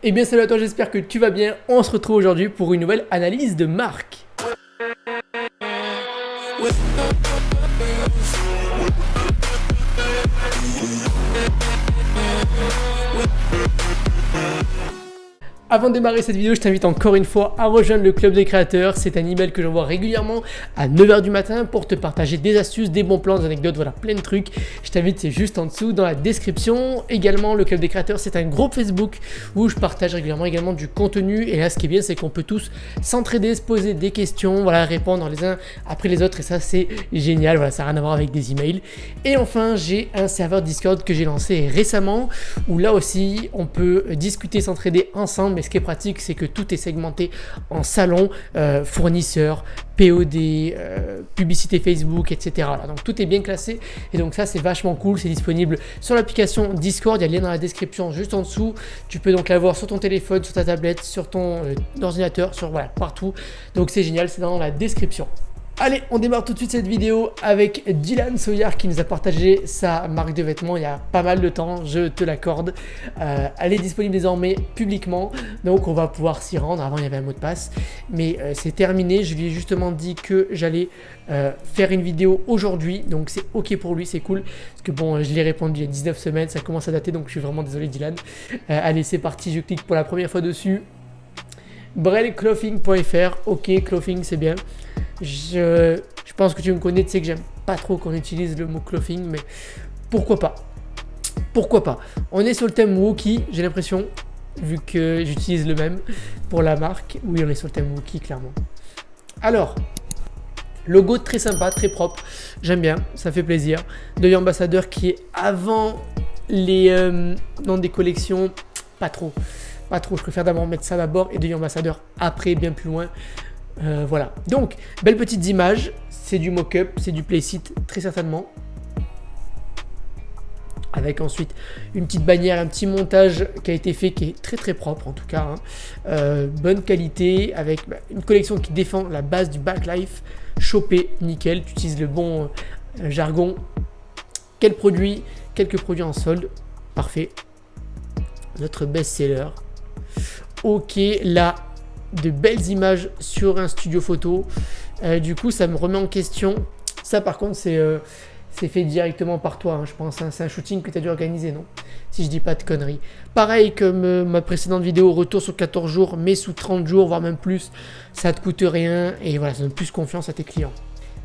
Eh bien salut à toi, j'espère que tu vas bien. On se retrouve aujourd'hui pour une nouvelle analyse de marque. Avant de démarrer cette vidéo, je t'invite encore une fois à rejoindre le club des créateurs. C'est un email que j'envoie régulièrement à 9 h du matin pour te partager des astuces, des bons plans, des anecdotes, voilà, plein de trucs. Je t'invite, c'est juste en dessous dans la description. Également, le club des créateurs, c'est un groupe Facebook où je partage régulièrement également du contenu. Et là, ce qui est bien, c'est qu'on peut tous s'entraider, se poser des questions, voilà, répondre les uns après les autres. Et ça, c'est génial. Voilà, ça n'a rien à voir avec des emails. Et enfin, j'ai un serveur Discord que j'ai lancé récemment où là aussi, on peut discuter, s'entraider ensemble. Mais ce qui est pratique, c'est que tout est segmenté en salon, fournisseurs, POD, publicité Facebook, etc. Voilà, donc tout est bien classé et donc ça c'est vachement cool. C'est disponible sur l'application Discord, il y a le lien dans la description juste en dessous. Tu peux donc l'avoir sur ton téléphone, sur ta tablette, sur ton ordinateur, sur voilà, partout. Donc c'est génial, c'est dans la description. Allez, on démarre tout de suite cette vidéo avec Dylan Sawyer qui nous a partagé sa marque de vêtements il y a pas mal de temps, je te l'accorde. Elle est disponible désormais publiquement, donc on va pouvoir s'y rendre. Avant il y avait un mot de passe, mais c'est terminé. Je lui ai justement dit que j'allais faire une vidéo aujourd'hui, donc c'est ok pour lui, c'est cool. Parce que bon, je l'ai répondu il y a 19 semaines, ça commence à dater, donc je suis vraiment désolé Dylan. Allez, c'est parti, je clique pour la première fois dessus. brelclothing.fr, ok, clothing c'est bien. Je pense que tu me connais, tu sais que j'aime pas trop qu'on utilise le mot clothing, mais pourquoi pas? Pourquoi pas? On est sur le thème Wookie, j'ai l'impression, vu que j'utilise le même pour la marque. Oui, on est sur le thème Wookie, clairement. Alors, logo très sympa, très propre, j'aime bien, ça fait plaisir. Deuil ambassadeur qui est avant les noms des collections, pas trop, je préfère d'abord mettre ça d'abord et deuil ambassadeur après, bien plus loin. Voilà, donc belles petites images, c'est du mock-up, c'est du play-sit très certainement, avec ensuite une petite bannière, un petit montage qui a été fait qui est très propre en tout cas, hein. Bonne qualité, avec une collection qui défend la base du backlife, chopé, nickel, tu utilises le bon jargon. Quelques produits en solde, parfait. Notre best-seller, ok, là de belles images sur un studio photo. Du coup ça me remet en question. Ça par contre c'est fait directement par toi, hein, je pense, hein. C'est un shooting que tu as dû organiser, non? Si je dis pas de conneries. Pareil comme ma précédente vidéo, retour sur 14 jours mais sous 30 jours voire même plus, ça te coûte rien et voilà, ça donne plus confiance à tes clients.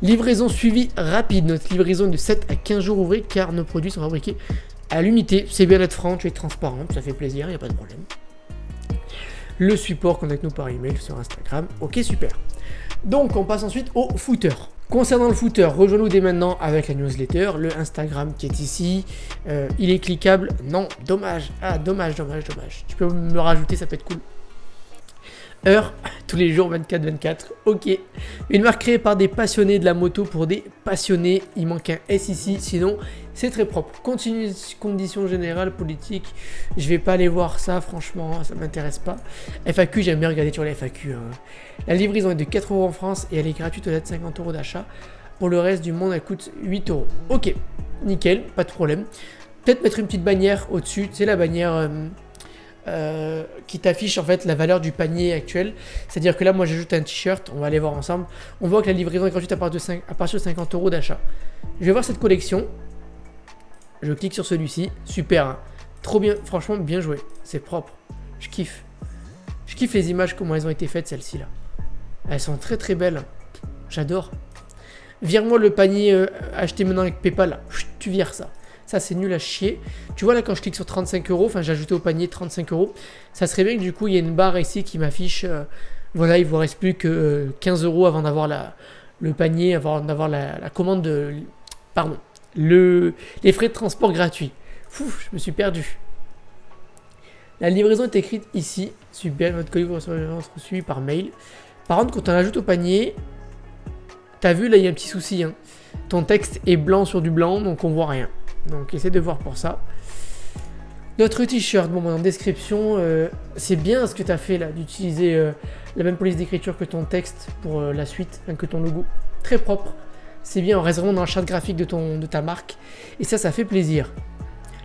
Livraison suivie rapide, notre livraison est de 7 à 15 jours ouvrés car nos produits sont fabriqués à l'unité. C'est bien d'être franc, tu es transparent, ça fait plaisir, il n'y a pas de problème. Le support, contacte-nous par email sur Instagram. Ok, super. Donc, on passe ensuite au footer. Concernant le footer, rejoins-nous dès maintenant avec la newsletter, le Instagram qui est ici. Il est cliquable. Non, dommage. Ah, dommage. Tu peux me le rajouter, ça peut être cool. Heure, tous les jours 24/24, ok. Une marque créée par des passionnés de la moto pour des passionnés. Il manque un S ici, sinon c'est très propre. Continue, conditions générales, politique. Je vais pas aller voir ça, franchement, ça m'intéresse pas. FAQ, j'aime bien regarder sur les FAQ, hein. La livraison est de 4 € en France et elle est gratuite au-delà de 50 € d'achat. Pour le reste du monde, elle coûte 8 €. Ok, nickel, pas de problème. Peut-être mettre une petite bannière au-dessus, c'est la bannière... qui t'affiche en fait la valeur du panier actuel. C'est-à-dire que là, moi, j'ajoute un t-shirt, on va aller voir ensemble. On voit que la livraison est gratuite à partir de 50 € d'achat. Je vais voir cette collection. Je clique sur celui-ci. Super, hein. Trop bien, franchement, bien joué. C'est propre. Je kiffe. Je kiffe les images, comment elles ont été faites, celles-ci là. Elles sont très belles. J'adore. Vire-moi le panier acheté maintenant avec PayPal. Là. Tu vires ça. Ça, c'est nul à chier. Tu vois, là, quand je clique sur 35 €, enfin, j'ai ajouté au panier 35 €. Ça serait bien que, du coup, il y ait une barre ici qui m'affiche. Voilà, il ne vous reste plus que 15 € avant d'avoir le panier, avant d'avoir la commande de... Pardon. Les frais de transport gratuits. Ouf, je me suis perdu. La livraison est écrite ici. Super, votre colis vous reçu par mail. Par contre, quand on ajoute au panier, tu as vu, là, il y a un petit souci, hein. Ton texte est blanc sur du blanc, donc on voit rien. Donc essaie de voir pour ça. Notre t-shirt, bon, en description, c'est bien ce que tu as fait là, d'utiliser la même police d'écriture que ton texte pour la suite, que ton logo. Très propre. C'est bien, on reste vraiment dans la charte graphique de ta marque. Et ça fait plaisir.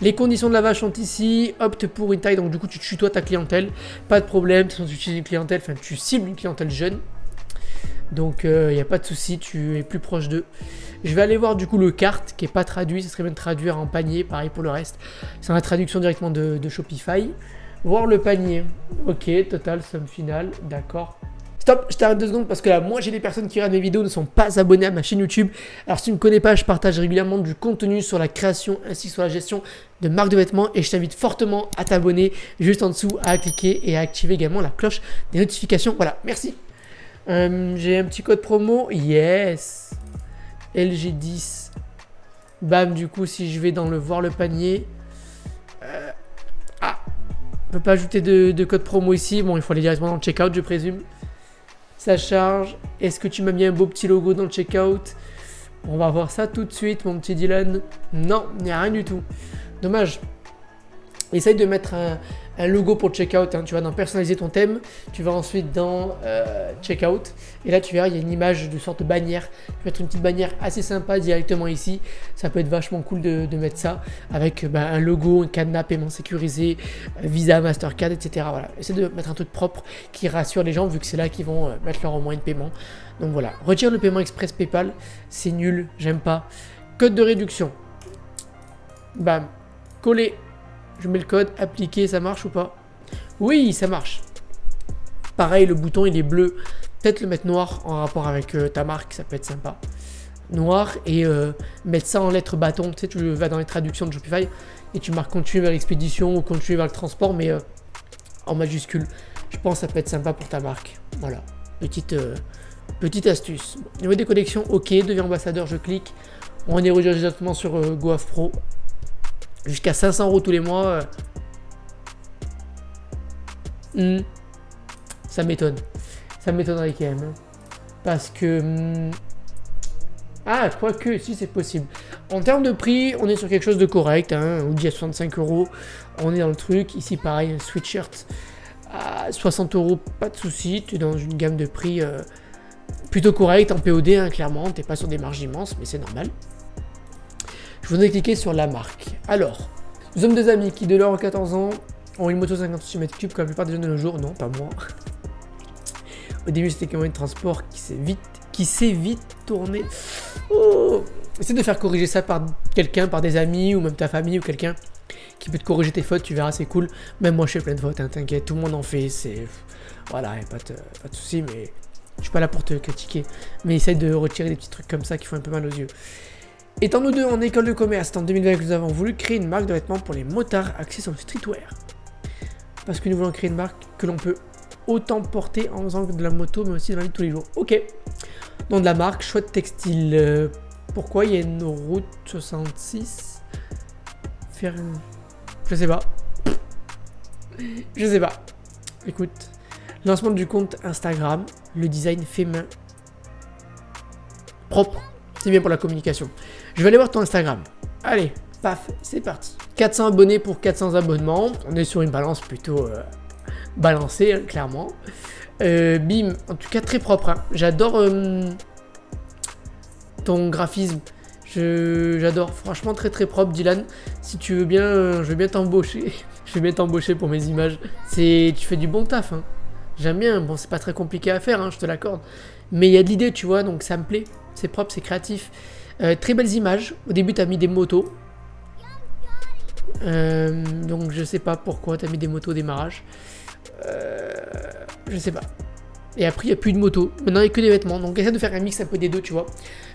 Les conditions de lavage sont ici. Opte pour une taille, donc du coup tu tutoies ta clientèle. Pas de problème, de toute façon, tu utilises une clientèle, enfin tu cibles une clientèle jeune. Donc il n'y a pas de souci, tu es plus proche d'eux. Je vais aller voir du coup le cart qui n'est pas traduit, ça serait bien de traduire en panier, pareil pour le reste. C'est la traduction directement de Shopify. Voir le panier, ok, total, somme finale, d'accord. Stop, je t'arrête 2 secondes parce que là, moi j'ai des personnes qui regardent mes vidéos ne sont pas abonnées à ma chaîne YouTube. Alors si tu ne me connais pas, je partage régulièrement du contenu sur la création ainsi que sur la gestion de marques de vêtements et je t'invite fortement à t'abonner juste en dessous, à cliquer et à activer également la cloche des notifications. Voilà, merci. J'ai un petit code promo, yes, LG10. Bam, du coup si je vais dans le voir le panier, on ne peut pas ajouter de code promo ici. Bon, il faut aller directement dans le checkout, je présume. Ça charge. Est-ce que tu m'as mis un beau petit logo dans le checkout? On va voir ça tout de suite, mon petit Dylan. Non, il n'y a rien du tout. Dommage. Essaye de mettre un logo pour le checkout. Hein. Tu vas dans personnaliser ton thème. Tu vas ensuite dans checkout. Et là, tu verras, il y a une image de sorte de bannière. Tu vas mettre une petite bannière assez sympa directement ici. Ça peut être vachement cool de mettre ça avec un logo, un cadenas, paiement sécurisé, Visa, Mastercard, etc. Voilà. Essaye de mettre un truc propre qui rassure les gens vu que c'est là qu'ils vont mettre leur moyen de paiement. Donc voilà. Retire le paiement express PayPal. C'est nul. J'aime pas. Code de réduction. Bam. Coller. Je mets le code, appliquer, ça marche ou pas? Oui, ça marche. Pareil, le bouton il est bleu. Peut-être le mettre noir en rapport avec ta marque, ça peut être sympa. Noir et mettre ça en lettres bâton. Tu sais, tu vas dans les traductions de Shopify et tu marques continuer vers l'expédition ou continuer vers le transport, mais en majuscule. Je pense que ça peut être sympa pour ta marque. Voilà, petite astuce. Bon, niveau des connexions, ok, deviens ambassadeur, je clique. On est redirigé directement sur GoAv Pro. Jusqu'à 500 € tous les mois. Ça m'étonne. Ça m'étonnerait quand même. Hein. Parce que... quoique, si c'est possible. En termes de prix, on est sur quelque chose de correct. Hein. On dit à 65 €. On est dans le truc. Ici, pareil, un sweatshirt à 60 €. Pas de souci. Tu es dans une gamme de prix plutôt correcte en POD, hein, clairement. Tu n'es pas sur des marges immenses, mais c'est normal. Je voudrais cliquer sur la marque. Alors, nous sommes deux amis qui, de leurs 14 ans, ont une moto 50 cm3 comme la plupart des jeunes de nos jours. Non, pas moi. Au début, c'était qu'un moyen de transport qui s'est vite tourné. Oh, essaie de faire corriger ça par quelqu'un, par des amis ou même ta famille ou quelqu'un qui peut te corriger tes fautes. Tu verras, c'est cool. Même moi, je fais plein de fautes, hein, t'inquiète. Tout le monde en fait. C'est voilà, y a pas de souci, mais je suis pas là pour te critiquer. Mais essaye de retirer des petits trucs comme ça qui font un peu mal aux yeux. Étant nous deux en école de commerce, en 2020, nous avons voulu créer une marque de vêtements pour les motards axée sur le streetwear. Parce que nous voulons créer une marque que l'on peut autant porter en faisant de la moto, mais aussi dans la vie de tous les jours. Ok. Nom de la marque, chouette textile. Pourquoi il y a une route 66? Faire une... Je sais pas. Je sais pas. Écoute. Lancement du compte Instagram. Le design fait main. Propre. C'est bien pour la communication. Je vais aller voir ton Instagram. Allez, paf, c'est parti. 400 abonnés pour 400 abonnements. On est sur une balance plutôt balancée, hein, clairement. Bim, en tout cas très propre. Hein. J'adore ton graphisme. J'adore. Franchement, très très propre, Dylan. Si tu veux bien, je vais bien t'embaucher. Je vais bien t'embaucher pour mes images. Tu fais du bon taf. Hein. J'aime bien. Bon, c'est pas très compliqué à faire, hein, je te l'accorde. Mais il y a de l'idée, tu vois, donc ça me plaît. C'est propre, c'est créatif. Très belles images. Au début, tu as mis des motos. Donc, je sais pas pourquoi tu as mis des motos au démarrage. Je sais pas. Et après, il n'y a plus de motos. Maintenant, il n'y a que des vêtements. Donc, essaie de faire un mix un peu des deux, tu vois.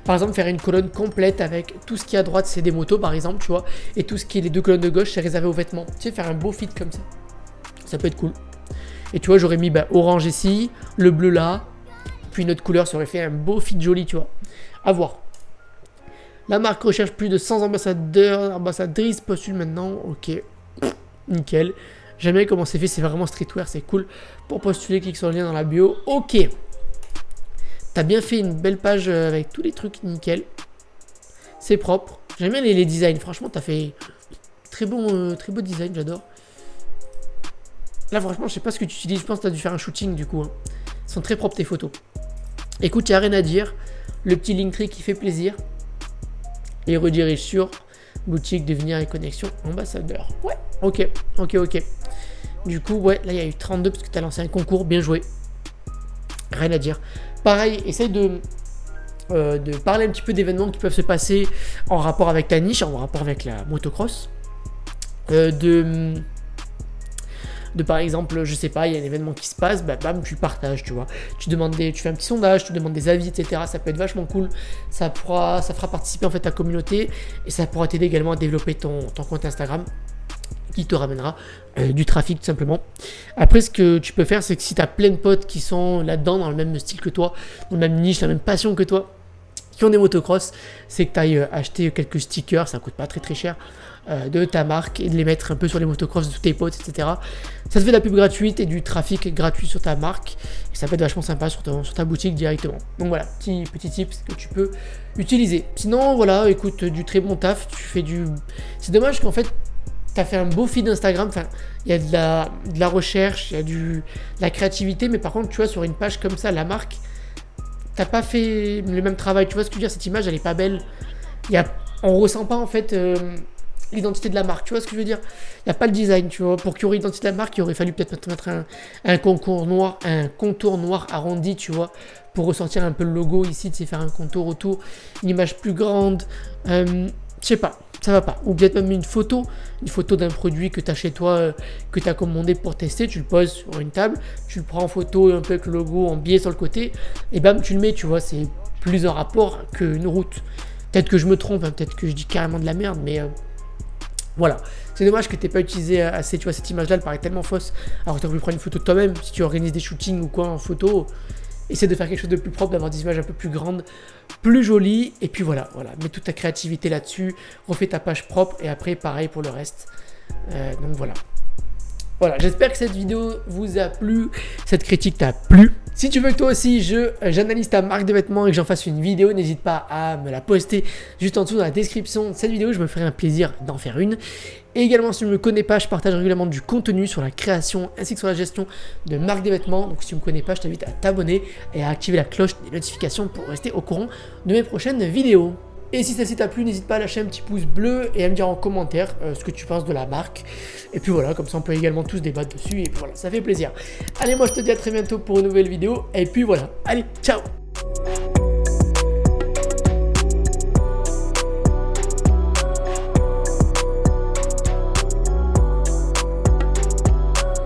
Par exemple, faire une colonne complète avec tout ce qui est à droite, c'est des motos, par exemple, tu vois. Et tout ce qui est les deux colonnes de gauche, c'est réservé aux vêtements. Tu sais, faire un beau fit comme ça. Ça peut être cool. Et tu vois, j'aurais mis orange ici, le bleu là. Puis une autre couleur, ça aurait fait un beau fit joli, tu vois. À voir. La marque recherche plus de 100 ambassadeurs, ambassadrices, postule maintenant. Ok, nickel. J'aime bien comment c'est fait, c'est vraiment streetwear, c'est cool. Pour postuler, clique sur le lien dans la bio. Ok. T'as bien fait une belle page avec tous les trucs, nickel. C'est propre. J'aime bien les designs, franchement, t'as fait très beau design, j'adore. Là, franchement, je sais pas ce que tu utilises, je pense que t'as dû faire un shooting du coup. Hein. Ils sont très propres tes photos. Écoute, il n'y a rien à dire. Le petit Linktree qui fait plaisir. Et redirige sur boutique, devenir et connexion ambassadeur. Ouais, ok. Du coup, ouais, là il y a eu 32 parce que tu as lancé un concours, bien joué. Rien à dire. Pareil, essaye de parler un petit peu d'événements qui peuvent se passer en rapport avec ta niche, en rapport avec la motocross. Par exemple, je sais pas, il y a un événement qui se passe, bah bam, tu le partages, tu vois. Tu fais un petit sondage, tu demandes des avis, etc. Ça peut être vachement cool. Ça fera participer en fait ta communauté et ça pourra t'aider également à développer ton compte Instagram qui te ramènera du trafic tout simplement. Après, ce que tu peux faire, c'est que si tu as plein de potes qui sont là-dedans, dans le même style que toi, dans la même niche, la même passion que toi, qui ont des motocross, c'est que tu ailles acheter quelques stickers, ça coûte pas très cher, de ta marque et de les mettre un peu sur les motocross de tous tes potes, etc. Ça te fait de la pub gratuite et du trafic gratuit sur ta marque et ça peut être vachement sympa sur ta boutique directement. Donc voilà, petit tips que tu peux utiliser. Sinon, voilà, écoute, du très bon taf, c'est dommage qu'en fait, tu as fait un beau feed Instagram, enfin, il y a de la recherche, il y a de la créativité, mais par contre, tu vois, sur une page comme ça, la marque, t'as pas fait le même travail, tu vois ce que je veux dire, cette image, elle est pas belle. On ressent pas, en fait, l'identité de la marque, tu vois ce que je veux dire. Il n'y a pas le design, tu vois. Pour qu'il y aurait l'identité de la marque, il aurait fallu peut-être mettre un contour noir arrondi, tu vois, pour ressortir un peu le logo ici, de faire un contour autour, une image plus grande, je sais pas. Ça va pas. Ou peut-être même une photo d'un produit que tu as chez toi, que tu as commandé pour tester, tu le poses sur une table, tu le prends en photo un peu avec le logo en biais sur le côté, et bam, tu le mets, tu vois, c'est plus en rapport qu'une route. Peut-être que je me trompe, hein, peut-être que je dis carrément de la merde, mais voilà. C'est dommage que tu n'aies pas utilisé assez, tu vois, cette image-là, elle paraît tellement fausse. Alors que tu aurais pu prendre une photo de toi-même, si tu organises des shootings ou quoi en photo. Essaie de faire quelque chose de plus propre, d'avoir des images un peu plus grandes, plus jolies. Et puis voilà, mets toute ta créativité là-dessus, refais ta page propre et après pareil pour le reste. Donc voilà. Voilà, j'espère que cette vidéo vous a plu, cette critique t'a plu. Si tu veux que toi aussi j'analyse ta marque de vêtements et que j'en fasse une vidéo, n'hésite pas à me la poster juste en dessous dans la description de cette vidéo, je me ferai un plaisir d'en faire une. Et également, si tu ne me connais pas, je partage régulièrement du contenu sur la création ainsi que sur la gestion de marques de vêtements. Donc si tu ne me connais pas, je t'invite à t'abonner et à activer la cloche des notifications pour rester au courant de mes prochaines vidéos. Et si celle-ci t'a plu, n'hésite pas à lâcher un petit pouce bleu et à me dire en commentaire ce que tu penses de la marque. Et puis voilà, comme ça on peut également tous débattre dessus et puis voilà, ça fait plaisir. Allez, moi je te dis à très bientôt pour une nouvelle vidéo et puis voilà, allez, ciao!